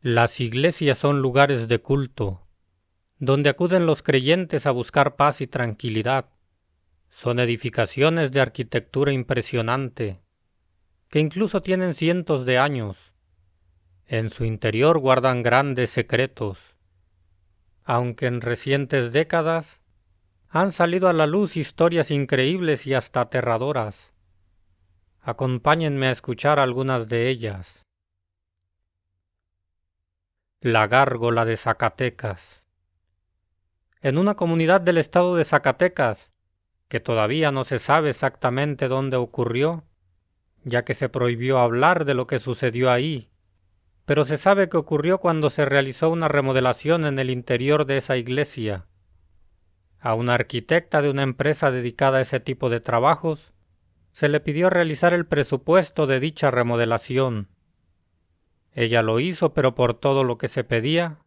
Las iglesias son lugares de culto, donde acuden los creyentes a buscar paz y tranquilidad. Son edificaciones de arquitectura impresionante, que incluso tienen cientos de años. En su interior guardan grandes secretos, aunque en recientes décadas han salido a la luz historias increíbles y hasta aterradoras. Acompáñenme a escuchar algunas de ellas. La Gárgola de Zacatecas. En una comunidad del estado de Zacatecas, que todavía no se sabe exactamente dónde ocurrió, ya que se prohibió hablar de lo que sucedió ahí, pero se sabe que ocurrió cuando se realizó una remodelación en el interior de esa iglesia. A una arquitecta de una empresa dedicada a ese tipo de trabajos, se le pidió realizar el presupuesto de dicha remodelación. Ella lo hizo, pero por todo lo que se pedía,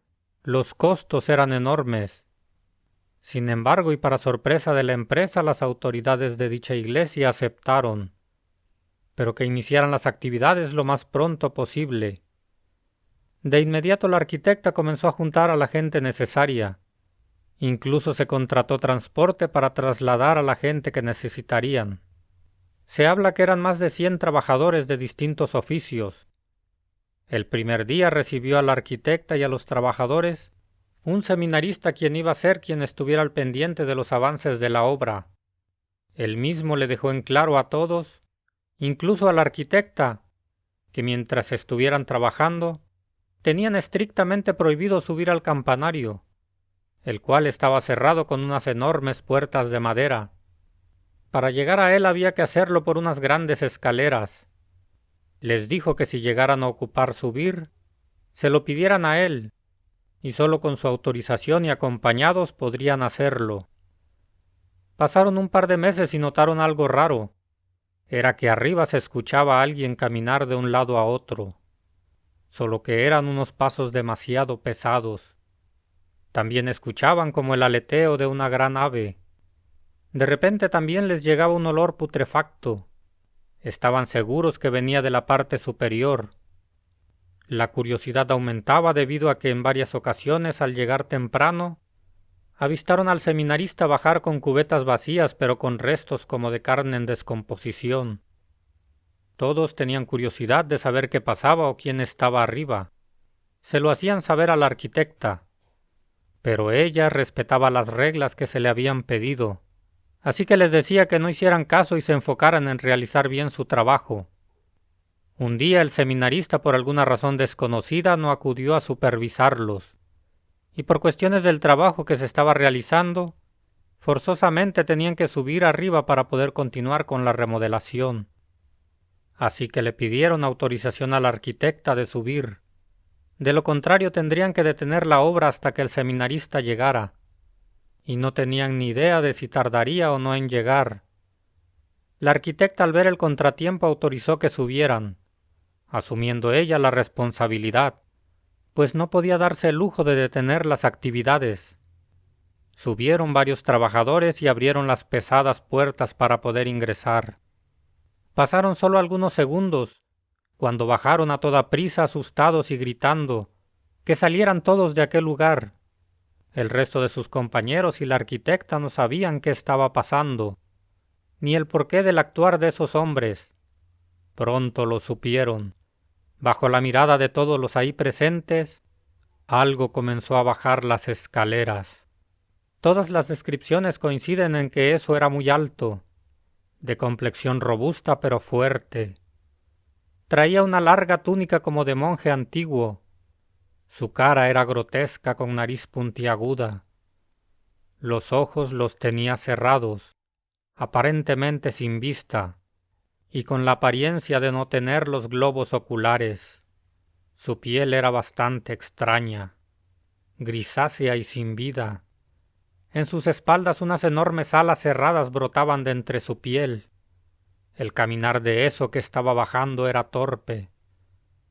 los costos eran enormes. Sin embargo, y para sorpresa de la empresa, las autoridades de dicha iglesia aceptaron, pero que iniciaran las actividades lo más pronto posible. De inmediato la arquitecta comenzó a juntar a la gente necesaria. Incluso se contrató transporte para trasladar a la gente que necesitarían. Se habla que eran más de 100 trabajadores de distintos oficios. El primer día recibió a la arquitecta y a los trabajadores un seminarista quien iba a ser quien estuviera al pendiente de los avances de la obra. Él mismo le dejó en claro a todos, incluso a la arquitecta, que mientras estuvieran trabajando, tenían estrictamente prohibido subir al campanario, el cual estaba cerrado con unas enormes puertas de madera. Para llegar a él había que hacerlo por unas grandes escaleras. Les dijo que si llegaran a ocupar subir, se lo pidieran a él, y solo con su autorización y acompañados podrían hacerlo. Pasaron un par de meses y notaron algo raro. Era que arriba se escuchaba a alguien caminar de un lado a otro, solo que eran unos pasos demasiado pesados. También escuchaban como el aleteo de una gran ave. De repente también les llegaba un olor putrefacto. Estaban seguros que venía de la parte superior. La curiosidad aumentaba debido a que en varias ocasiones al llegar temprano, avistaron al seminarista bajar con cubetas vacías pero con restos como de carne en descomposición. Todos tenían curiosidad de saber qué pasaba o quién estaba arriba. Se lo hacían saber a la arquitecta, pero ella respetaba las reglas que se le habían pedido, así que les decía que no hicieran caso y se enfocaran en realizar bien su trabajo. Un día el seminarista, por alguna razón desconocida, no acudió a supervisarlos, y por cuestiones del trabajo que se estaba realizando, forzosamente tenían que subir arriba para poder continuar con la remodelación. Así que le pidieron autorización a la arquitecta de subir. De lo contrario tendrían que detener la obra hasta que el seminarista llegara, y no tenían ni idea de si tardaría o no en llegar. La arquitecta, al ver el contratiempo, autorizó que subieran, asumiendo ella la responsabilidad, pues no podía darse el lujo de detener las actividades. Subieron varios trabajadores y abrieron las pesadas puertas para poder ingresar. Pasaron solo algunos segundos, cuando bajaron a toda prisa asustados y gritando que salieran todos de aquel lugar. El resto de sus compañeros y la arquitecta no sabían qué estaba pasando, ni el porqué del actuar de esos hombres. Pronto lo supieron. Bajo la mirada de todos los ahí presentes, algo comenzó a bajar las escaleras. Todas las descripciones coinciden en que eso era muy alto, de complexión robusta pero fuerte. Traía una larga túnica como de monje antiguo. Su cara era grotesca con nariz puntiaguda. Los ojos los tenía cerrados, aparentemente sin vista, y con la apariencia de no tener los globos oculares. Su piel era bastante extraña, grisácea y sin vida. En sus espaldas unas enormes alas cerradas brotaban de entre su piel. El caminar de eso que estaba bajando era torpe,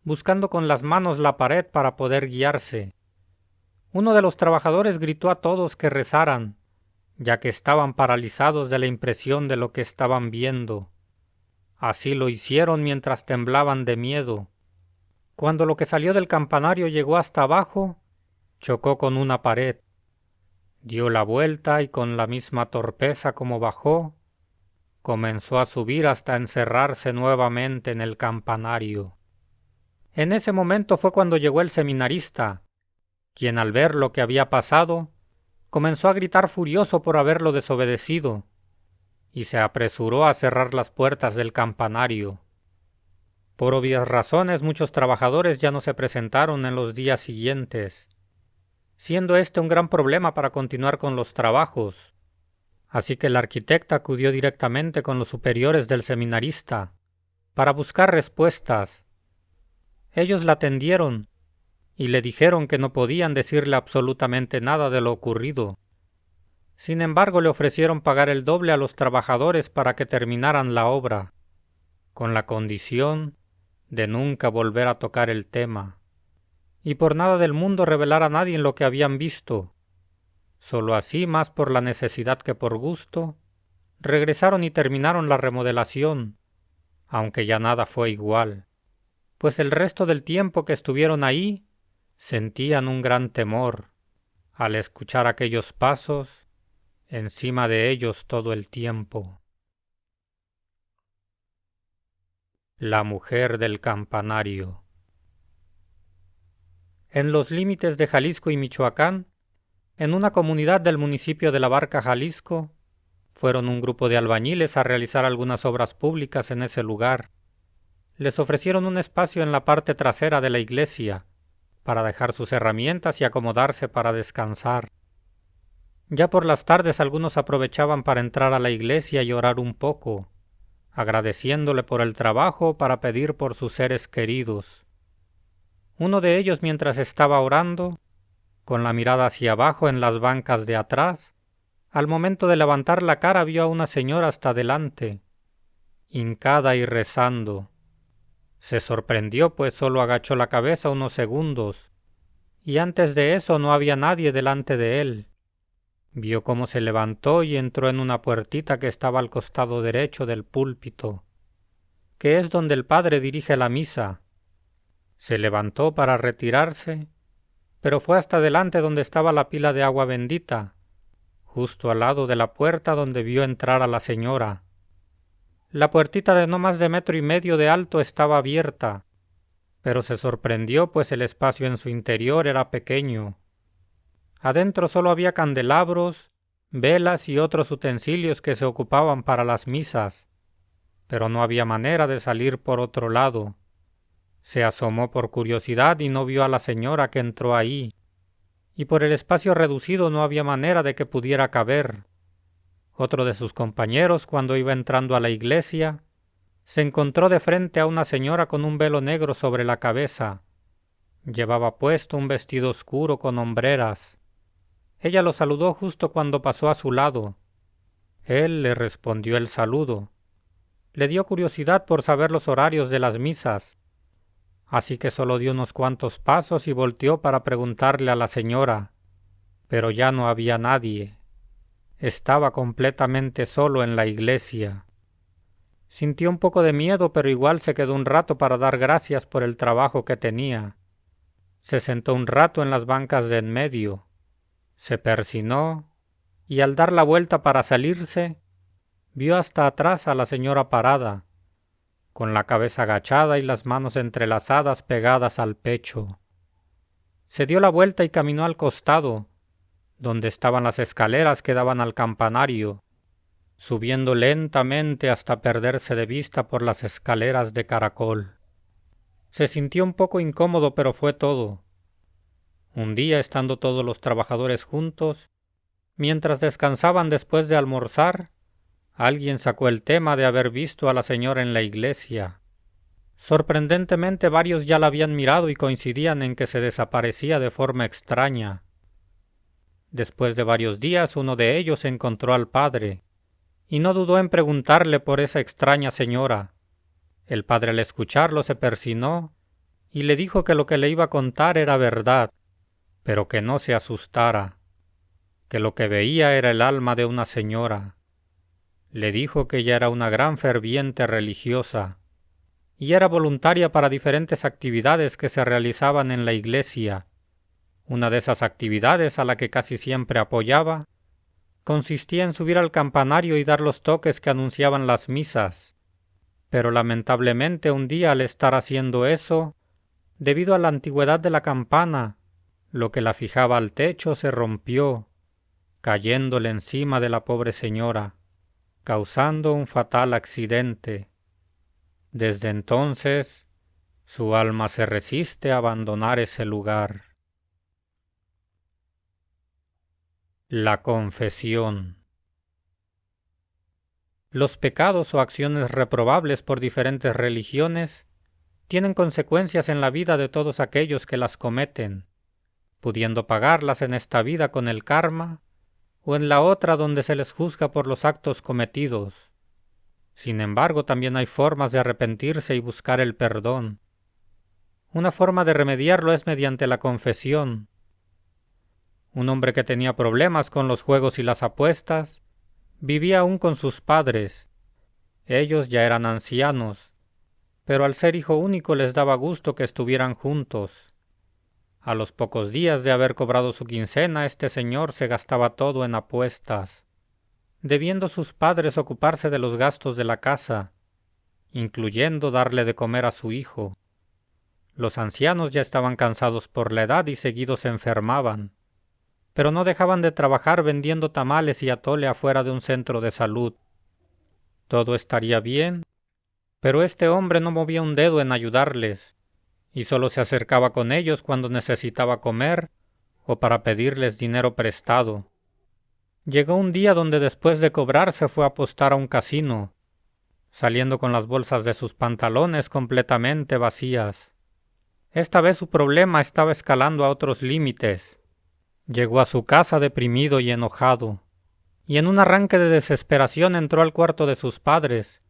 buscando con las manos la pared para poder guiarse. Uno de los trabajadores gritó a todos que rezaran, ya que estaban paralizados de la impresión de lo que estaban viendo. Así lo hicieron mientras temblaban de miedo. Cuando lo que salió del campanario llegó hasta abajo, chocó con una pared. Dio la vuelta y con la misma torpeza como bajó, comenzó a subir hasta encerrarse nuevamente en el campanario. En ese momento fue cuando llegó el seminarista, quien al ver lo que había pasado, comenzó a gritar furioso por haberlo desobedecido, y se apresuró a cerrar las puertas del campanario. Por obvias razones, muchos trabajadores ya no se presentaron en los días siguientes, siendo este un gran problema para continuar con los trabajos. Así que el arquitecto acudió directamente con los superiores del seminarista para buscar respuestas. Ellos la atendieron y le dijeron que no podían decirle absolutamente nada de lo ocurrido. Sin embargo, le ofrecieron pagar el doble a los trabajadores para que terminaran la obra, con la condición de nunca volver a tocar el tema, y por nada del mundo revelar a nadie lo que habían visto. Solo así, más por la necesidad que por gusto, regresaron y terminaron la remodelación, aunque ya nada fue igual, pues el resto del tiempo que estuvieron ahí, sentían un gran temor al escuchar aquellos pasos encima de ellos todo el tiempo. La mujer del campanario. En los límites de Jalisco y Michoacán, en una comunidad del municipio de La Barca, Jalisco, fueron un grupo de albañiles a realizar algunas obras públicas en ese lugar. Les ofrecieron un espacio en la parte trasera de la iglesia para dejar sus herramientas y acomodarse para descansar. Ya por las tardes algunos aprovechaban para entrar a la iglesia y orar un poco, agradeciéndole por el trabajo para pedir por sus seres queridos. Uno de ellos, mientras estaba orando, con la mirada hacia abajo en las bancas de atrás, al momento de levantar la cara vio a una señora hasta delante, hincada y rezando. Se sorprendió, pues solo agachó la cabeza unos segundos, y antes de eso no había nadie delante de él. Vio cómo se levantó y entró en una puertita que estaba al costado derecho del púlpito, que es donde el padre dirige la misa. Se levantó para retirarse, pero fue hasta delante donde estaba la pila de agua bendita, justo al lado de la puerta donde vio entrar a la señora. La puertita de no más de 1,5 metros de alto estaba abierta, pero se sorprendió pues el espacio en su interior era pequeño. Adentro solo había candelabros, velas y otros utensilios que se ocupaban para las misas, pero no había manera de salir por otro lado. Se asomó por curiosidad y no vio a la señora que entró ahí, y por el espacio reducido no había manera de que pudiera caber. Otro de sus compañeros, cuando iba entrando a la iglesia, se encontró de frente a una señora con un velo negro sobre la cabeza. Llevaba puesto un vestido oscuro con hombreras. Ella lo saludó justo cuando pasó a su lado. Él le respondió el saludo. Le dio curiosidad por saber los horarios de las misas, así que solo dio unos cuantos pasos y volteó para preguntarle a la señora, pero ya no había nadie. Estaba completamente solo en la iglesia. Sintió un poco de miedo, pero igual se quedó un rato para dar gracias por el trabajo que tenía. Se sentó un rato en las bancas de en medio, se persinó y al dar la vuelta para salirse, vio hasta atrás a la señora parada, con la cabeza agachada y las manos entrelazadas pegadas al pecho. Se dio la vuelta y caminó al costado, donde estaban las escaleras que daban al campanario, subiendo lentamente hasta perderse de vista por las escaleras de caracol. Se sintió un poco incómodo, pero fue todo. Un día, estando todos los trabajadores juntos, mientras descansaban después de almorzar, alguien sacó el tema de haber visto a la señora en la iglesia. Sorprendentemente varios ya la habían mirado y coincidían en que se desaparecía de forma extraña. Después de varios días uno de ellos encontró al padre, y no dudó en preguntarle por esa extraña señora. El padre al escucharlo se persinó y le dijo que lo que le iba a contar era verdad, pero que no se asustara, que lo que veía era el alma de una señora. Le dijo que ella era una gran ferviente religiosa, y era voluntaria para diferentes actividades que se realizaban en la iglesia. Una de esas actividades, a la que casi siempre apoyaba, consistía en subir al campanario y dar los toques que anunciaban las misas. Pero lamentablemente un día, al estar haciendo eso, debido a la antigüedad de la campana, lo que la fijaba al techo se rompió, cayéndole encima de la pobre señora, causando un fatal accidente. Desde entonces, su alma se resiste a abandonar ese lugar. La confesión. Los pecados o acciones reprobables por diferentes religiones tienen consecuencias en la vida de todos aquellos que las cometen, pudiendo pagarlas en esta vida con el karma o en la otra donde se les juzga por los actos cometidos. Sin embargo, también hay formas de arrepentirse y buscar el perdón. Una forma de remediarlo es mediante la confesión. Un hombre que tenía problemas con los juegos y las apuestas vivía aún con sus padres. Ellos ya eran ancianos, pero al ser hijo único les daba gusto que estuvieran juntos. A los pocos días de haber cobrado su quincena, este señor se gastaba todo en apuestas, debiendo sus padres ocuparse de los gastos de la casa, incluyendo darle de comer a su hijo. Los ancianos ya estaban cansados por la edad y seguido se enfermaban, pero no dejaban de trabajar vendiendo tamales y atole afuera de un centro de salud. Todo estaría bien, pero este hombre no movía un dedo en ayudarles, y solo se acercaba con ellos cuando necesitaba comer o para pedirles dinero prestado. Llegó un día donde después de cobrar se fue a apostar a un casino, saliendo con las bolsas de sus pantalones completamente vacías. Esta vez su problema estaba escalando a otros límites. Llegó a su casa deprimido y enojado, y en un arranque de desesperación entró al cuarto de sus padres.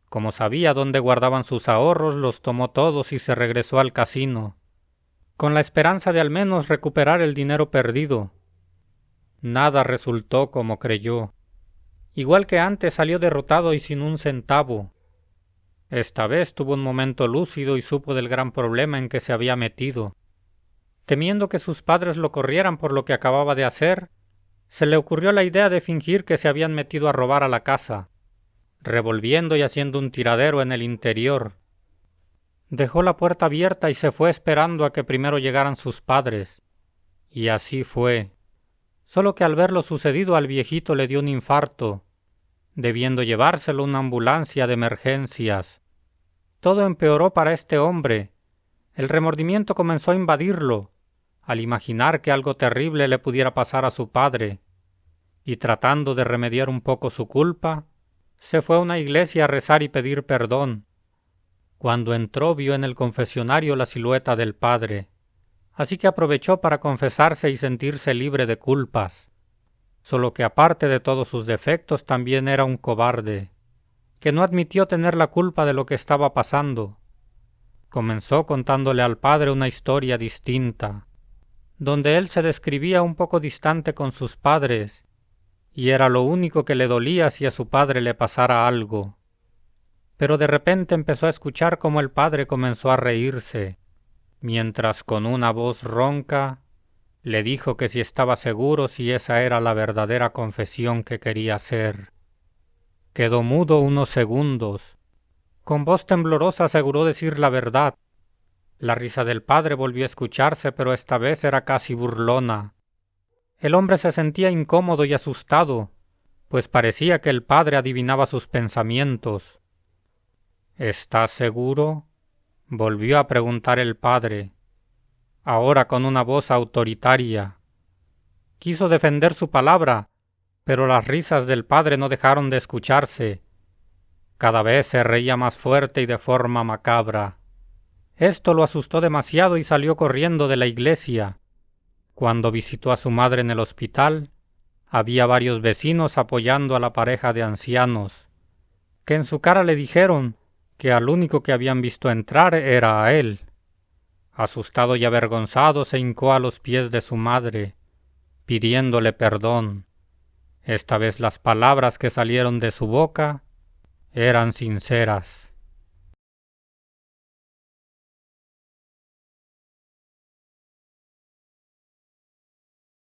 Como sabía dónde guardaban sus ahorros, los tomó todos y se regresó al casino, con la esperanza de al menos recuperar el dinero perdido. Nada resultó como creyó. Igual que antes, salió derrotado y sin un centavo. Esta vez tuvo un momento lúcido y supo del gran problema en que se había metido. Temiendo que sus padres lo corrieran por lo que acababa de hacer, se le ocurrió la idea de fingir que se habían metido a robar a la casa, revolviendo y haciendo un tiradero en el interior. Dejó la puerta abierta y se fue esperando a que primero llegaran sus padres. Y así fue. Solo que al ver lo sucedido al viejito le dio un infarto, debiendo llevárselo una ambulancia de emergencias. Todo empeoró para este hombre. El remordimiento comenzó a invadirlo, al imaginar que algo terrible le pudiera pasar a su padre, y tratando de remediar un poco su culpa, se fue a una iglesia a rezar y pedir perdón. Cuando entró vio en el confesionario la silueta del padre, así que aprovechó para confesarse y sentirse libre de culpas. Solo que aparte de todos sus defectos también era un cobarde, que no admitió tener la culpa de lo que estaba pasando. Comenzó contándole al padre una historia distinta, donde él se describía un poco distante con sus padres, y era lo único que le dolía si a su padre le pasara algo. Pero de repente empezó a escuchar cómo el padre comenzó a reírse, mientras con una voz ronca le dijo que si estaba seguro si esa era la verdadera confesión que quería hacer. Quedó mudo unos segundos. Con voz temblorosa aseguró decir la verdad. La risa del padre volvió a escucharse, pero esta vez era casi burlona. El hombre se sentía incómodo y asustado, pues parecía que el padre adivinaba sus pensamientos. ¿Estás seguro?, volvió a preguntar el padre, ahora con una voz autoritaria. Quiso defender su palabra, pero las risas del padre no dejaron de escucharse. Cada vez se reía más fuerte y de forma macabra. Esto lo asustó demasiado y salió corriendo de la iglesia. Cuando visitó a su madre en el hospital, había varios vecinos apoyando a la pareja de ancianos, que en su cara le dijeron que al único que habían visto entrar era a él. Asustado y avergonzado se hincó a los pies de su madre, pidiéndole perdón. Esta vez las palabras que salieron de su boca eran sinceras.